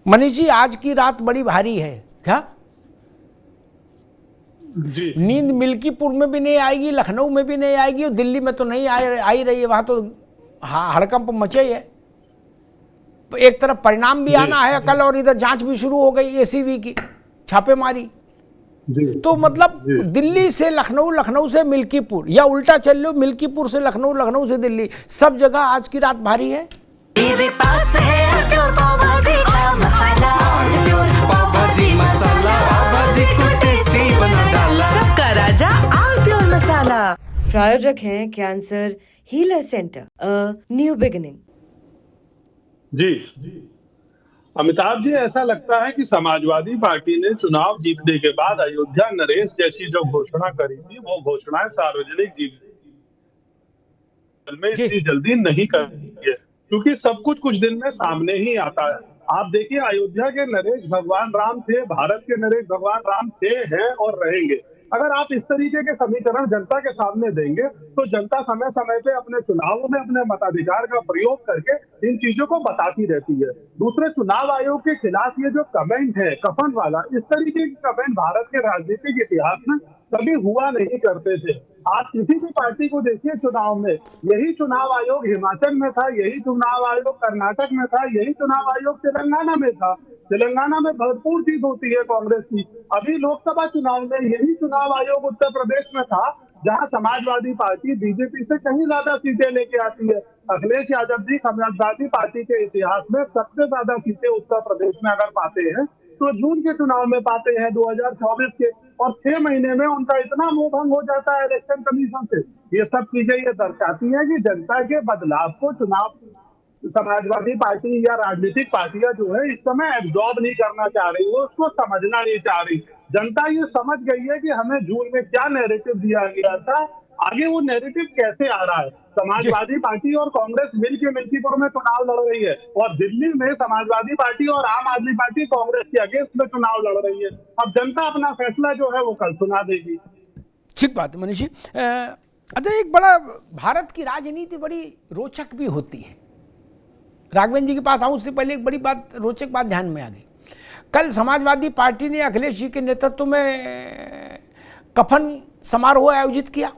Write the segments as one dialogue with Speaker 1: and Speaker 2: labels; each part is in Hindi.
Speaker 1: मनीष जी, आज की रात बड़ी भारी है क्या?
Speaker 2: जी।
Speaker 1: नींद मिल्कीपुर में भी नहीं आएगी, लखनऊ में भी नहीं आएगी और दिल्ली में तो नहीं आई रही है। वहां तो हड़कंप मचे ही है। एक तरफ परिणाम भी आना है कल, और इधर जांच भी शुरू हो गई एसीबी की छापेमारी। तो मतलब दिल्ली से लखनऊ, लखनऊ से मिल्कीपुर, या उल्टा चल लो, मिल्कीपुर से लखनऊ, लखनऊ से दिल्ली, सब जगह आज की रात भारी है।
Speaker 3: मेरे पास है प्योर पाव भाजी का मसाला, पाव भाजी मसाला, पाव भाजी को टेस्टी बना डाला, सबका राजा आल प्योर मसाला।
Speaker 4: प्रायोजक हैं cancer healer centre, new beginning.
Speaker 2: जी अमिताभ जी, ऐसा लगता है कि समाजवादी पार्टी ने चुनाव जीतने के बाद अयोध्या नरेश जैसी जो घोषणा करी थी, वो घोषणाएं सार्वजनिक जीवन में इतनी जल्दी नहीं कर है, क्योंकि सब कुछ दिन में सामने ही आता है। आप देखिए, अयोध्या के नरेश भगवान राम थे, भारत के नरेश भगवान राम थे, हैं और रहेंगे। अगर आप इस तरीके के समीकरण जनता के सामने देंगे तो जनता समय समय पे अपने चुनावों में अपने मताधिकार का प्रयोग करके इन चीजों को बताती रहती है। दूसरे, चुनाव आयोग के खिलाफ ये जो कमेंट है कफन वाला, इस तरीके के कमेंट भारत के राजनीतिक इतिहास में कभी हुआ नहीं करते थे। आप किसी भी पार्टी को देखिए चुनाव में, यही चुनाव आयोग हिमाचल में था, यही चुनाव आयोग कर्नाटक में था, यही चुनाव आयोग तेलंगाना में था। तेलंगाना में भरपूर जीत होती है कांग्रेस की। अभी लोकसभा चुनाव में यही चुनाव आयोग उत्तर प्रदेश में था, जहां समाजवादी पार्टी बीजेपी से कहीं ज्यादा सीटें लेके आती है। अखिलेश यादव जी समाजवादी पार्टी के इतिहास में सबसे ज्यादा सीटें उत्तर प्रदेश में अगर पाते हैं तो जून के चुनाव में पाते हैं 2024 के, और 6 महीने में उनका इतना मोह भंग हो जाता है इलेक्शन कमीशन से। ये सब चीजें ये दर्शाती है कि जनता के बदलाव को चुनाव समाजवादी पार्टी या राजनीतिक पार्टियां जो है इस समय एब्जॉर्ब नहीं करना चाह रही, वो उसको समझना नहीं चाह रही। जनता ये समझ गई है कि हमें जून में क्या नैरेटिव दिया गया था, आगे वो नैरेटिव कैसे आ रहा है। समाजवादी पार्टी और कांग्रेस मिलकर मिल्कीपुर में चुनाव लड़ रही है, और दिल्ली में समाजवादी पार्टी और आम आदमी पार्टी कांग्रेस के अगेंस्ट में चुनाव लड़ रही है। अब जनता अपना फैसला जो है वो कल सुना देगी।
Speaker 1: ठीक बात है मनीष जी। अच्छा, एक बड़ा भारत की राजनीति बड़ी रोचक भी होती है। राघवेंद्र जी के पास आऊं उससे पहले एक बड़ी बात, रोचक बात ध्यान में आ गई। कल समाजवादी पार्टी ने अखिलेश जी के नेतृत्व में कफन समारोह आयोजित किया,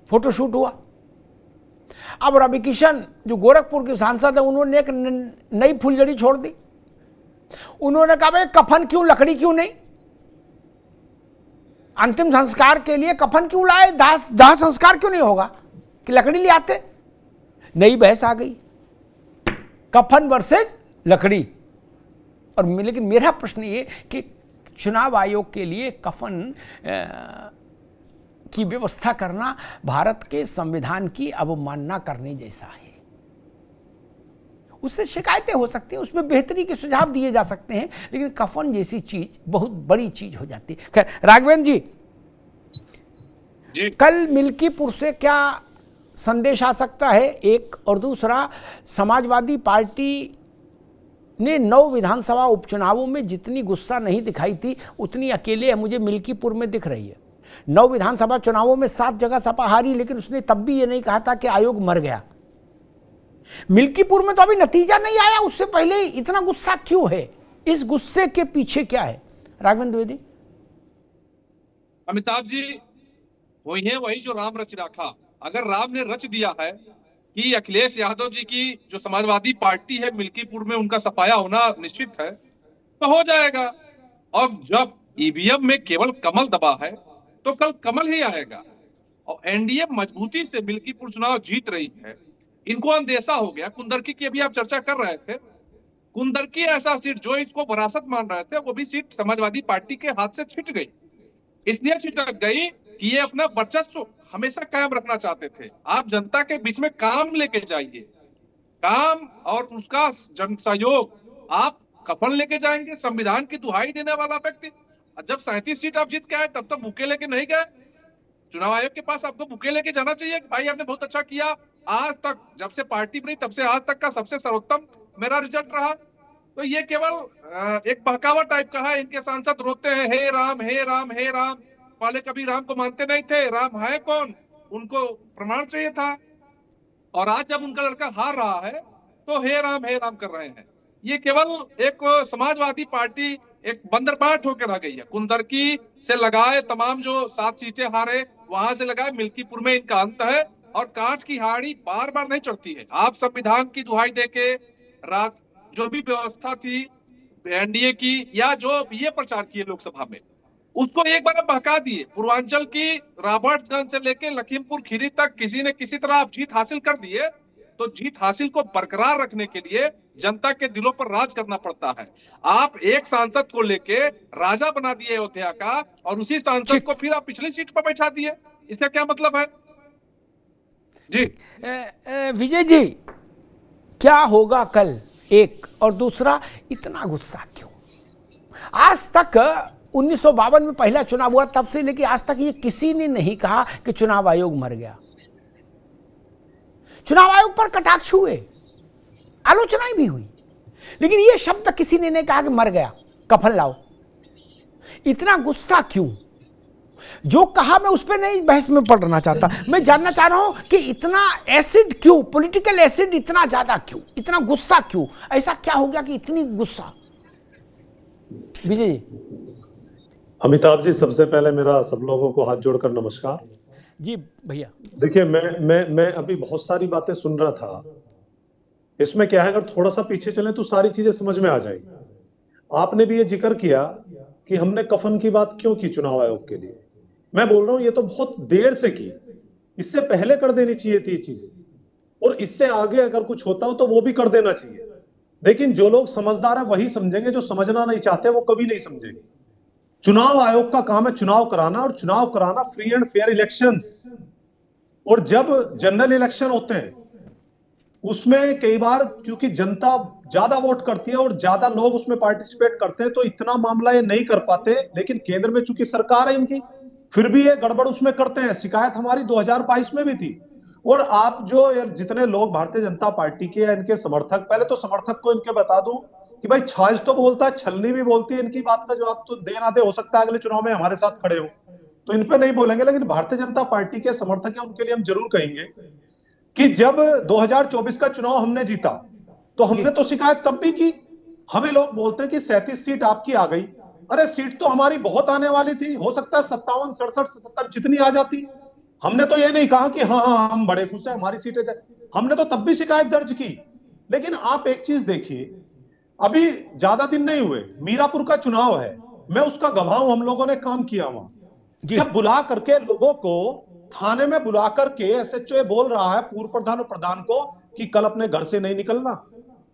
Speaker 1: फोटोशूट हुआ। अब रवि किशन जो गोरखपुर के सांसद है, उन्होंने एक नई फुलझड़ी छोड़ दी। उन्होंने कहा भाई कफन क्यों, लकड़ी क्यों नहीं? अंतिम संस्कार के लिए कफन क्यों लाए, दाह संस्कार क्यों नहीं होगा कि लकड़ी ले आते? नई बहस आ गई, कफन वर्सेस लकड़ी। और लेकिन मेरा प्रश्न ये कि चुनाव आयोग के लिए कफन की व्यवस्था करना भारत के संविधान की अवमानना करने जैसा है। उससे शिकायतें हो सकती हैं, उसमें बेहतरी के सुझाव दिए जा सकते हैं, लेकिन कफन जैसी चीज बहुत बड़ी चीज हो जाती है। खैर, राघवेंद्र जी, कल मिल्कीपुर से क्या संदेश आ सकता है, एक? और दूसरा, समाजवादी पार्टी ने 9 विधानसभा उपचुनावों में जितनी गुस्सा नहीं दिखाई थी, उतनी अकेले मुझे मिल्कीपुर में दिख रही है। 9 विधानसभा चुनावों में 7 जगह सपा हारी, लेकिन उसने तब भी ये नहीं कहा था कि आयोग मर गया। मिल्कीपुर में तो अभी नतीजा नहीं आया, उससे पहले इतना गुस्सा क्यों है? इस गुस्से के पीछे क्या है, राघवेंद्र द्विवेदी?
Speaker 5: अमिताभ जी, वही जो राम रच रखा। अगर राम ने रच दिया है कि अखिलेश यादव जी की जो समाजवादी पार्टी है मिल्कीपुर में उनका सफाया होना निश्चित है, तो हो जाएगा। और जब ईवीएम में केवल कमल दबा है तो कल कमल ही आएगा। और एनडीए मजबूती से मिल्कीपुर चुनाव जीत रही है। इनको अंदेशा हो गया, कुंदरकी की अभी आप चर्चा कर रहे थे, कुंदरकी ऐसा सीट जो इसको विरासत मान रहे थे, वो भी सीट समाजवादी पार्टी के हाथ से छिट गई। इसलिए छिटक गई कि ये अपना वर्चस्व हमेशा कायम रखना चाहते थे। आप जनता के बीच में काम लेके जाइए, काम और उसका जन सहयोग। आप कफन लेके जाएंगे, संविधान की दुहाई देने वाला व्यक्ति। जब 37 सीट आप जीत के आए तब तो बुके लेके नहीं गए। चुनाव आयोग के पास आपको बुके लेके जाना चाहिए कि भाई आपने बहुत अच्छा किया, आज तक जब से पार्टी बनी तब से आज तक का सबसे सर्वोत्तम मेरा रिजल्ट रहा। तो ये केवल एक बहकावा टाइप का है। इनके सांसद रोते हैं, हे राम हे राम हे राम। पहले कभी राम को मानते नहीं थे, राम है कौन, उनको प्रमाण चाहिए था। और आज जब उनका लड़का हार रहा है तो हे राम कर रहे हैं। ये केवल एक समाजवादी पार्टी एक बंदरबाट होकर रह गई है। कुंदरकी से लगाए तमाम जो 7 सीटें हारे, वहां से लगाए मिल्कीपुर में इनका अंत है। और कांच की हाड़ी बार बार नहीं चढ़ती है। आप संविधान की दुहाई देके जो भी व्यवस्था थी एनडीए की, या जो ये प्रचार किए लोकसभा में, उसको एक बार बहका दिए। पूर्वांचल की रॉबर्ट्सगंज से लेके लखीमपुर खीरी तक किसी ने किसी तरह आप जीत हासिल कर दिए। तो जीत हासिल को बरकरार रखने के लिए जनता के दिलों पर राज करना पड़ता है। आप एक सांसद को लेके राजा बना दिए अयोध्या का, और उसी सांसद को फिर आप पिछली सीट पर बैठा दिए। इसका क्या मतलब है जी?
Speaker 1: विजय जी, क्या होगा कल? एक और दूसरा, इतना गुस्सा क्यों? आज तक 1952 में पहला चुनाव हुआ, तब से लेके आज तक ये किसी ने नहीं कहा कि चुनाव आयोग मर गया। चुनाव आयोग पर कटाक्ष हुए, आलोचनाएं भी हुई, लेकिन ये शब्द किसी ने नहीं कहा कि मर गया, कफन लाओ। इतना गुस्सा क्यों? जो कहा मैं उस पर नहीं बहस में पड़ना चाहता, मैं जानना चाह रहा हूं कि इतना एसिड क्यों, पॉलिटिकल एसिड इतना ज्यादा क्यों, इतना गुस्सा क्यों? ऐसा क्या हो गया कि इतनी गुस्सा? विजय जी।
Speaker 6: अमिताभ जी, सबसे पहले मेरा सब लोगों को हाथ जोड़कर नमस्कार
Speaker 1: जी। भैया
Speaker 6: देखिए, मैं अभी बहुत सारी बातें सुन रहा था। इसमें क्या है, अगर थोड़ा सा पीछे चलें तो सारी चीजें समझ में आ जाएगी। आपने भी ये जिक्र किया कि हमने कफन की बात क्यों की चुनाव आयोग के लिए। मैं बोल रहा हूं, ये तो बहुत देर से की, इससे पहले कर देनी चाहिए थी ये चीजें, और इससे आगे अगर कुछ होता हो तो वो भी कर देना चाहिए। लेकिन जो लोग समझदार है वही समझेंगे, जो समझना नहीं चाहते वो कभी नहीं समझेंगे। चुनाव आयोग का काम है चुनाव कराना, और चुनाव कराना फ्री एंड फेयर इलेक्शंस। और जब जनरल इलेक्शन होते हैं उसमें कई बार क्योंकि जनता ज्यादा वोट करती है और ज्यादा लोग उसमें पार्टिसिपेट करते हैं, तो इतना मामला ये नहीं कर पाते। लेकिन केंद्र में चूंकि सरकार है इनकी, फिर भी ये गड़बड़ उसमें करते हैं। शिकायत हमारी 2022 में भी थी। और आप जो जितने लोग भारतीय जनता पार्टी के या इनके समर्थक, पहले तो समर्थक को इनके बता दूं कि भाई छाछ तो बोलता है, छलनी भी बोलती है। इनकी बात का जवाब तो दे ना दे, हो सकता है अगले चुनाव में हमारे साथ खड़े हो, तो इन पे नहीं बोलेंगे। लेकिन भारतीय जनता पार्टी के समर्थक है, उनके लिए हम जरूर कहेंगे कि जब 2024 का चुनाव हमने जीता तो हमने तो शिकायत तब भी की। हमें लोग बोलते हैं कि 37 सीट आपकी आ गई। अरे सीट तो हमारी बहुत आने वाली थी, हो सकता है 57, 67, 77 जितनी आ जाती। हमने तो ये नहीं कहा कि हाँ हम बड़े खुश हैं हमारी सीटें, हमने तो तब भी शिकायत दर्ज की। लेकिन आप एक चीज देखिए, अभी ज्यादा दिन नहीं हुए, मीरापुर का चुनाव है, मैं उसका गवाह हूं, हम लोगों ने काम किया वहां। जब बुला करके लोगों को थाने में बुला करके एसएचओ बोल रहा है पूर्व प्रधान और प्रधान को कि कल अपने घर से नहीं निकलना,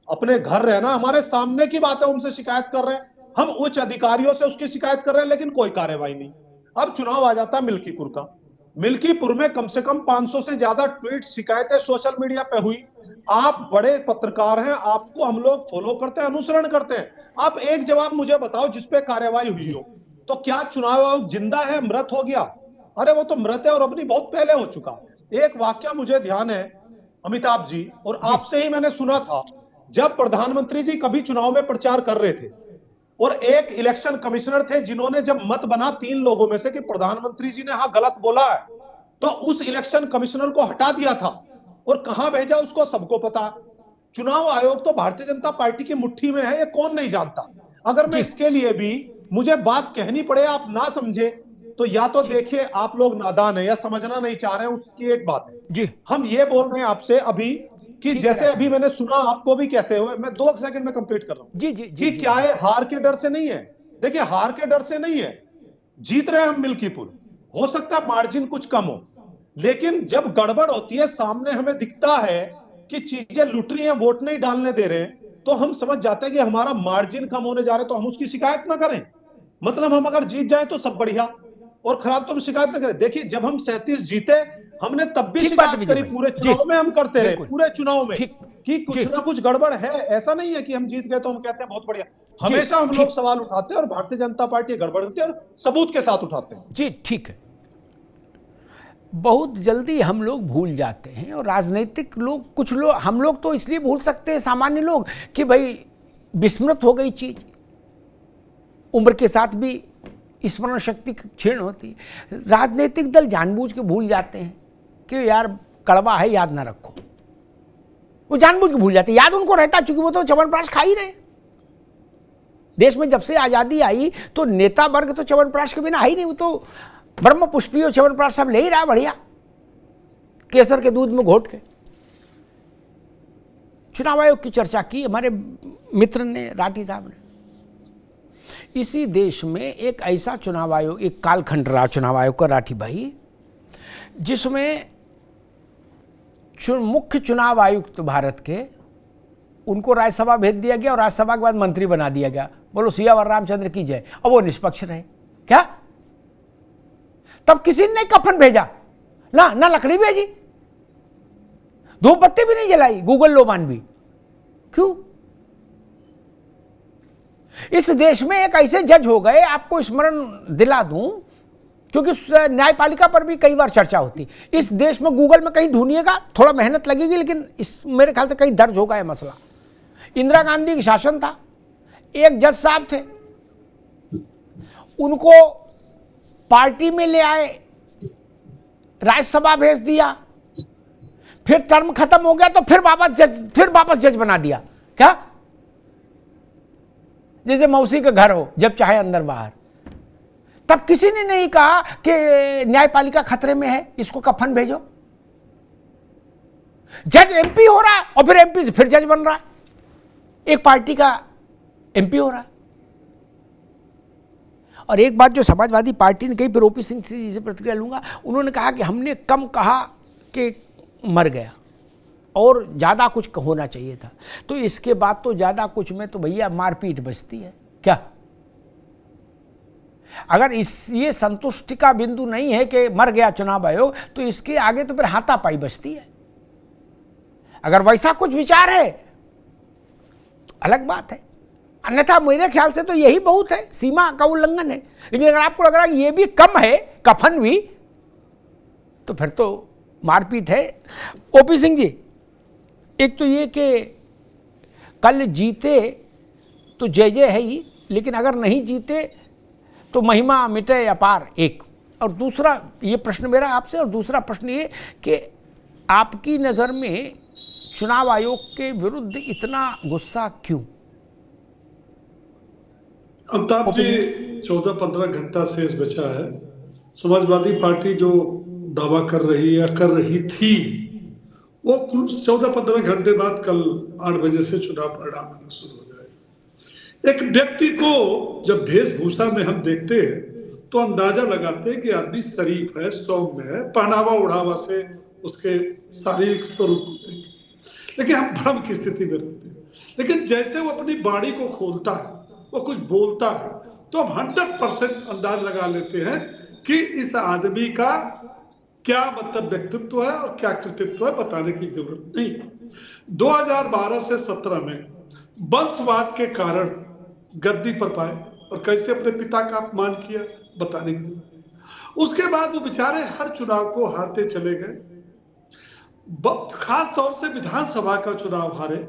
Speaker 6: अपने घर रहना, हमारे सामने की बात है, उनसे शिकायत कर रहे हैं, हम उच्च अधिकारियों से उसकी शिकायत कर रहे हैं, लेकिन कोई कार्रवाई नहीं। अब चुनाव आ जाता है मिल्कीपुर का। मिल्कीपुर में कम से कम 500 से ज्यादा ट्वीट शिकायतें सोशल मीडिया पे हुई। आप बड़े पत्रकार हैं, आपको हम लोग फॉलो करते हैं, अनुसरण करते हैं। आप एक जवाब मुझे बताओ जिसपे कार्रवाई हुई हो। तो क्या चुनाव आयोग जिंदा है, मृत हो गया? अरे वो तो मृत है और अपनी बहुत पहले हो चुका। एक वाक्य मुझे ध्यान है अमिताभ जी, और आपसे ही मैंने सुना था, जब प्रधानमंत्री जी कभी चुनाव में प्रचार कर रहे थे और एक इलेक्शन कमिश्नर थे जिन्होंने जब मत बना 3 लोगों में से कि प्रधानमंत्री जी ने हाँ गलत बोला है, तो उस इलेक्शन कमिश्नर को हटा दिया था और कहां भेजा उसको सबको पता। चुनाव आयोग तो भारतीय जनता पार्टी की मुट्ठी में है, ये कौन नहीं जानता। अगर मैं इसके लिए भी मुझे बात कहनी पड़े, आप ना समझे तो या तो देखिए आप लोग नादान है या समझना नहीं चाह रहे हैं, उसकी एक बात है जी। हम ये बोल रहे हैं आपसे अभी कि जैसे अभी मैंने सुना आपको भी कहते हुए, मैं 2 सेकंड में कंप्लीट कर रहा हूं जी, कि क्या है, हार के डर से नहीं है। देखिए हार के डर से नहीं है, जीत रहे हैं हम मिल्कीपुर, हो सकता है मार्जिन कुछ कम हो, लेकिन जब गड़बड़ होती है, सामने हमें दिखता है कि चीजें लुट रही हैं, वोट नहीं डालने दे रहे हैं, तो हम समझ जाते हैं कि हमारा मार्जिन कम होने जा रहे, तो हम उसकी शिकायत ना करें। मतलब हम अगर जीत जाए तो सब बढ़िया, और खराब तो हम शिकायत ना करें। देखिए जब हम 37 जीते, हमने तब भी शिकायत करी, पूरे चुनाव में हम करते रहे, पूरे चुनाव में कि कुछ ना कुछ गड़बड़ है। ऐसा नहीं है कि हम जीत गए तो हम कहते हैं बहुत बढ़िया, हमेशा हम लोग सवाल उठाते हैं और भारतीय जनता पार्टी गड़बड़ करती है और सबूत के साथ उठाते हैं
Speaker 1: जी। ठीक है, बहुत जल्दी हम लोग भूल जाते हैं, और राजनीतिक लोग, कुछ लोग, हम लोग तो इसलिए भूल सकते हैं सामान्य लोग कि भाई विस्मृत हो गई चीज, उम्र के साथ भी स्मरण शक्ति क्षीण होती है। राजनीतिक दल जानबूझ के भूल जाते हैं कि यार कड़वा है, याद ना रखो, वो जानबूझ के भूल जाते हैं। याद उनको रहता, चूंकि वो तो च्यवनप्राश खा ही रहे। देश में जब से आज़ादी आई तो नेता वर्ग तो च्यवनप्राश के बिना है ही नहीं, वो तो ब्रह्म पुष्पी और च्यवनप्राश सब ले ही रहा बढ़िया, केसर के दूध में घोट के। चुनाव आयोग की चर्चा की हमारे मित्र ने, राठी साहब ने। इसी देश में एक ऐसा चुनाव आयोग, एक कालखंड रहा चुनाव आयोग का राठी भाई, जिसमें मुख्य चुनाव आयुक्त भारत के, उनको राज्यसभा भेज दिया गया और राज्यसभा के बाद मंत्री बना दिया गया। बोलो सियावर रामचंद्र की जय। अब वो निष्पक्ष रहे क्या? तब किसी ने कफन भेजा ना लकड़ी भेजी, धूप बत्ती भी नहीं जलाई, गूगल लोबान भी। क्यों? इस देश में एक ऐसे जज हो गए, आपको स्मरण दिला दूं क्योंकि न्यायपालिका पर भी कई बार चर्चा होती। इस देश में गूगल में कहीं ढूंढिएगा, थोड़ा मेहनत लगेगी, लेकिन इस मेरे ख्याल से कहीं दर्ज होगा यह मसला। इंदिरा गांधी का शासन था, एक जज साहब थे, उनको पार्टी में ले आए, राज्यसभा भेज दिया, फिर टर्म खत्म हो गया तो फिर वापस जज बना दिया। क्या? जैसे मौसी का घर हो, जब चाहे अंदर बाहर। तब किसी ने नहीं कहा कि न्यायपालिका खतरे में है, इसको कफन भेजो। जज एमपी हो रहा है और फिर एमपी से फिर जज बन रहा है, एक पार्टी का एमपी हो रहा है। और एक बात जो समाजवादी पार्टी ने कही, फिर ओपी सिंह जी से प्रतिक्रिया लूंगा, उन्होंने कहा कि हमने कम कहा कि मर गया और ज्यादा कुछ होना चाहिए था। तो इसके बाद तो ज्यादा कुछ में तो भैया मारपीट बचती है क्या? अगर ये संतुष्टि का बिंदु नहीं है कि मर गया चुनाव आयोग, तो इसके आगे तो फिर हाथापाई बचती है। अगर वैसा कुछ विचार है तो अलग बात है, अन्यथा मेरे ख्याल से तो यही बहुत है, सीमा का उल्लंघन है। लेकिन अगर आपको लग रहा है ये भी कम है, कफन भी, तो फिर तो मारपीट है। ओपी सिंह जी, एक तो ये कि कल जीते तो जय जय है ही, लेकिन अगर नहीं जीते तो महिमा मिटे अपार, एक। और दूसरा ये प्रश्न मेरा आपसे, और दूसरा प्रश्न ये कि आपकी नज़र में चुनाव आयोग के विरुद्ध इतना गुस्सा क्यों?
Speaker 7: अमिताभ जी, 14-15 घंटा शेष बचा है। समाजवादी पार्टी जो दावा कर रही है, कर रही थी, वो 14-15 घंटे बाद कल 8 बजे से चुनाव परिणाम आना शुरू हो जाएगा। एक व्यक्ति को जब वेशभूषा में हम देखते हैं तो अंदाजा लगाते हैं कि आदमी शरीफ है, सौम्य है, पहनावा उड़ावा से उसके शारीरिक स्वरूप होते हैं, लेकिन हम भ्रम की स्थिति में रहते हैं। लेकिन जैसे वो अपनी बाड़ी को खोलता है, वो कुछ बोलता है, तो हम 100% अंदाज लगा लेते हैं कि इस आदमी का क्या मतलब व्यक्तित्व है और क्या कृतित्व है, बताने की जरूरत नहीं। 2012 से 17 में वंशवाद के कारण गद्दी पर पाए और कैसे अपने पिता का अपमान किया, बताने की जरूरत नहीं। उसके बाद वो बेचारे हर चुनाव को हारते चले गए। खास तौर से विधानसभा का चुनाव हारे,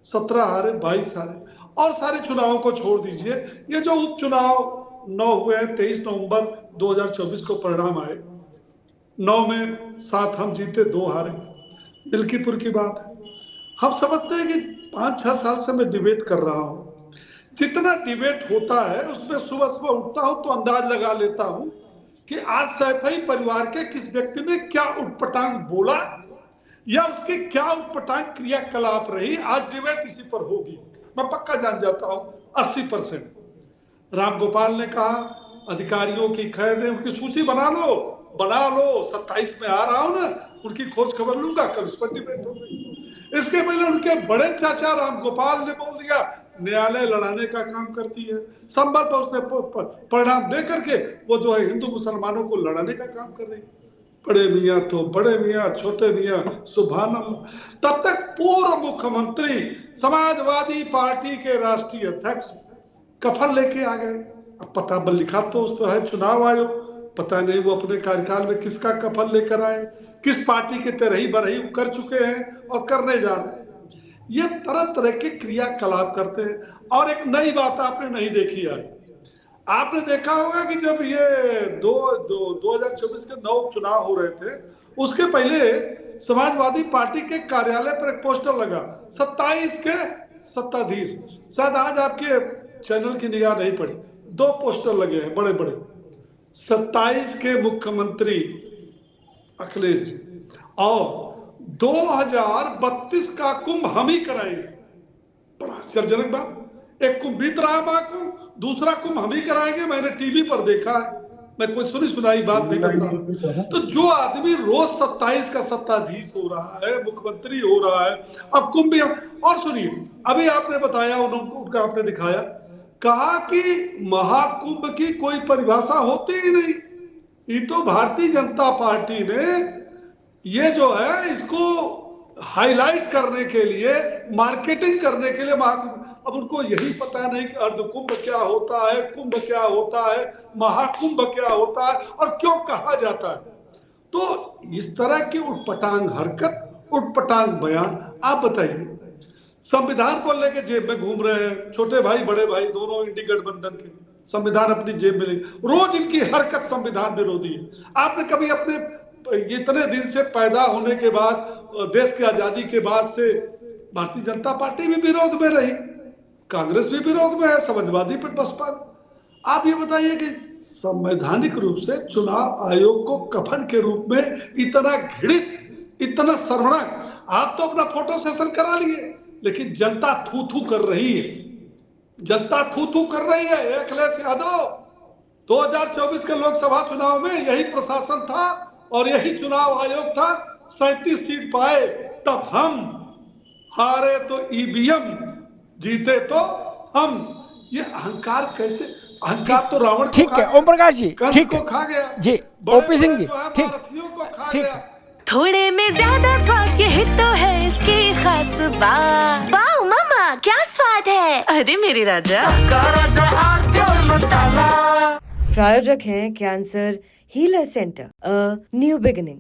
Speaker 7: 17 हारे, 22 हारे, और सारे चुनावों को छोड़ दीजिए। ये जो उपचुनाव 9 हुए हैं, 23 नवंबर 2024 को परिणाम आए, 9 में 7 हम जीते, 2 हारे, मिल्कीपुर की बात है। हम समझते हैं कि 5-6 साल से मैं डिबेट कर रहा हूं, जितना डिबेट होता है उसमें सुबह सुबह उठता हूं तो अंदाज लगा लेता हूं कि आज सैफई परिवार के किस व्यक्ति ने क्या उटपटांग बोला या उसकी क्या उटपटांग क्रियाकलाप रही। आज डिबेट इसी पर होगी, मैं पक्का जान जाता हूं 80%। राम गोपाल ने कहा, अधिकारियों की खैर ने, उनकी सूची बना लो 27 में आ रहा हूं ना, उनकी खोज खबर लूंगा, कल उस पर डिबेट हो गई। इसके पहले उनके बड़े चाचा राम गोपाल ने बोल दिया न्यायालय लड़ाने का काम करती है, संभल पर उसने परिणाम दे करके वो जो है हिंदू मुसलमानों को लड़ाने का काम कर रही है। बड़े मियाँ तो बड़े मियाँ, छोटे मियाँ सुभान अल्लाह। तब तक पूर्व मुख्यमंत्री समाजवादी पार्टी के राष्ट्रीय अध्यक्ष कफन लेके आ गए। अब पता बल लिखा तो उस पर है चुनाव आयोग, पता नहीं वो अपने कार्यकाल में किसका कफन लेकर आए, किस पार्टी के तरही बरही कर चुके हैं और करने जा रहे हैं। ये तरह तरह के क्रियाकलाप करते हैं। और एक नई बात आपने नहीं देखी है, आपने देखा होगा कि जब ये 2024 के 9 चुनाव हो रहे थे, उसके पहले समाजवादी पार्टी के कार्यालय पर एक पोस्टर लगा, 27 के सत्ताधीश। शायद आज आपके चैनल की निगाह नहीं पड़ी, 2 पोस्टर लगे हैं बड़े बड़े, 27 के मुख्यमंत्री अखिलेश जी और 2032 का कुंभ हम ही कराएंगे। बड़ा आश्चर्यजनक बात, एक कुंभ बीत रहा है महाकुंभ, दूसरा कुंभ हम ही कराएंगे। मैंने टीवी पर देखा है, मैं कोई सुनी सुनाई बात नहीं करता। तो जो आदमी रोज 27 का सत्ताधीश हो रहा है, मुख्यमंत्री हो रहा है, अब कुंभ भी। और सुनिए, अभी आपने बताया, उनका आपने दिखाया, कहा कि महाकुंभ की कोई परिभाषा होती ही नहीं। ये तो भारतीय जनता पार्टी ने ये जो है इसको हाईलाइट करने के लिए, मार्केटिंग करने के लिए महाकुंभ। अब उनको यही पता नहीं कि अर्धकुंभ क्या होता है, कुंभ क्या होता है, महाकुंभ क्या होता है और क्यों कहा जाता है। तो इस तरह की उटपटांग हरकत, उटपटांग बयान। आप बताइए, संविधान को लेके जेब में घूम रहे हैं, छोटे भाई बड़े भाई दोनों इंडी गठबंधन के, संविधान अपनी जेब में ले, रोज इनकी हरकत संविधान विरोधी है। आपने कभी अपने इतने दिन से पैदा होने के बाद, देश की आजादी के बाद से भारतीय जनता पार्टी भी विरोध में रही, कांग्रेस भी विरोध में है, समाजवादी पर बसपा में। आप ये बताइए कि संवैधानिक रूप से चुनाव आयोग को कफन के रूप में इतना घृणित, इतना शर्मनाक, आप तो अपना फोटो सेशन करा लिए, लेकिन जनता थू थू कर रही है, जनता थू थू कर रही है। अखिलेश यादव, 2024 के लोकसभा चुनाव में यही प्रशासन था और यही चुनाव आयोग था, 37 सीट पाए, तब हम हारे तो ईवीएम, जीते तो हम। ये अहंकार कैसे, अहंकार तो रावण
Speaker 1: ठीक है ओम प्रकाश जी, ठीक
Speaker 7: को खा गया
Speaker 1: जी, ओपी सिंह जी, ठीक
Speaker 7: को खा
Speaker 1: ठीक
Speaker 7: गया।
Speaker 3: थोड़े में ज्यादा स्वाद, यही तो है इसकी खास बात। वाओ मामा, क्या स्वाद है। अरे मेरे राजा,
Speaker 4: प्रायोजक हैं cancer healer centre, a new beginning.